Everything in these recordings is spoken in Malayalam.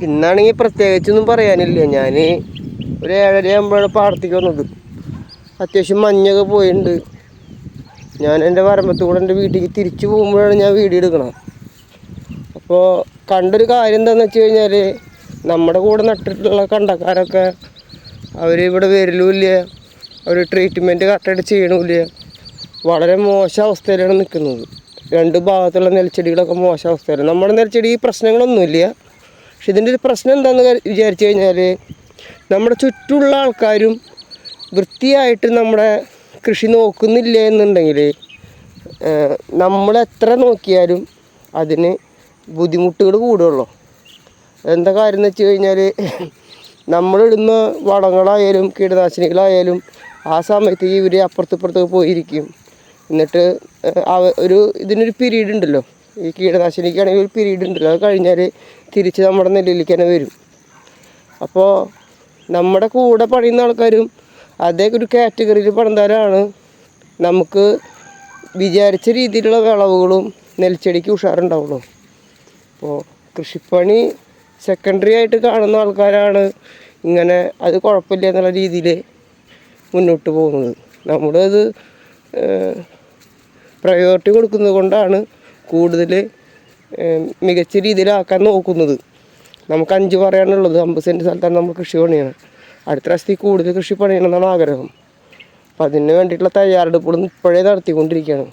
ഇന്നാണെങ്കിൽ പ്രത്യേകിച്ചൊന്നും പറയാനില്ല. ഞാൻ ഒരു 7:30 ആകുമ്പോഴാണ് പാടത്തേക്ക് വന്നത്. അത്യാവശ്യം മഞ്ഞൊക്കെ പോയിട്ടുണ്ട്. ഞാൻ എൻ്റെ വരമ്പത്തൂടെ എൻ്റെ വീട്ടിലേക്ക് തിരിച്ചു പോകുമ്പോഴാണ് ഞാൻ വീഡിയോ എടുക്കണം. അപ്പോൾ കണ്ടൊരു കാര്യം എന്താണെന്ന് വെച്ച് കഴിഞ്ഞാൽ, നമ്മുടെ കൂടെ നട്ടിട്ടുള്ള കണ്ടക്കാരൊക്കെ അവരിവിടെ വരലുമില്ല, അവർ ട്രീറ്റ്മെൻറ്റ് കറക്റ്റായിട്ട് ചെയ്യണമില്ല. വളരെ മോശം അവസ്ഥയിലാണ് നിൽക്കുന്നത്. രണ്ട് ഭാഗത്തുള്ള നെൽച്ചെടികളൊക്കെ മോശം അവസ്ഥയിലാണ്. നമ്മുടെ നെൽച്ചെടി പ്രശ്നങ്ങളൊന്നുമില്ല. പക്ഷെ ഇതിൻ്റെ ഒരു പ്രശ്നം എന്താണെന്ന് വിചാരിച്ചു കഴിഞ്ഞാൽ, നമ്മുടെ ചുറ്റുമുള്ള ആൾക്കാരും വൃത്തിയായിട്ട് നമ്മുടെ കൃഷി നോക്കുന്നില്ല എന്നുണ്ടെങ്കിൽ നമ്മൾ എത്ര നോക്കിയാലും അതിന് ബുദ്ധിമുട്ടുകൾ കൂടുകയുള്ളൂ. എന്താ കാര്യം എന്ന് വെച്ച് കഴിഞ്ഞാൽ, നമ്മളിടുന്ന വളങ്ങളായാലും കീടനാശിനികളായാലും ആ സമയത്ത് ഇവർ അപ്പുറത്തിപ്പുറത്തൊക്കെ പോയിരിക്കും. എന്നിട്ട് ഇതിനൊരു പീരീഡ് ഉണ്ടല്ലോ, ഈ കീടനാശിനിക്കാണെങ്കിൽ ഒരു പീരീഡ് ഉണ്ടല്ലോ, അത് കഴിഞ്ഞാൽ തിരിച്ച് നമ്മുടെ നെല്ലിലേക്ക് തന്നെ വരും. അപ്പോൾ നമ്മുടെ കൂടെ പണിയുന്ന ആൾക്കാരും അതേ ഒരു കാറ്റഗറിയിൽ പെടുന്നവരാണ് നമുക്ക് വിചാരിച്ച രീതിയിലുള്ള വിളവുകളും നെൽച്ചെടിക്ക് ഉഷാറുണ്ടാവുള്ളൂ. അപ്പോൾ കൃഷിപ്പണി സെക്കൻഡറി ആയിട്ട് കാണുന്ന ആൾക്കാരാണ് ഇങ്ങനെ അത് കുഴപ്പമില്ല എന്നുള്ള രീതിയിൽ മുന്നോട്ട് പോകുന്നത്. നമ്മളത് പ്രയോറിറ്റി കൊടുക്കുന്നത് കൊണ്ടാണ് കൂടുതൽ മികച്ച രീതിയിലാക്കാൻ നോക്കുന്നത്. നമുക്ക് 5 പറയാനുള്ളത് 50 സെൻറ്റ് സ്ഥലത്താണ് നമ്മൾ കൃഷി പണിയണം. അടുത്ത പ്രാവശ്യത്തേക്ക് കൂടുതൽ കൃഷി പണിയണമെന്നാണ് ആഗ്രഹം. അപ്പം അതിന് വേണ്ടിയിട്ടുള്ള തയ്യാറെടുപ്പുകളും ഇപ്പോഴേ നടത്തിക്കൊണ്ടിരിക്കുകയാണ്.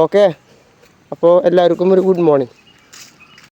ഓക്കെ, അപ്പോൾ എല്ലാവർക്കും ഒരു ഗുഡ് മോർണിംഗ്.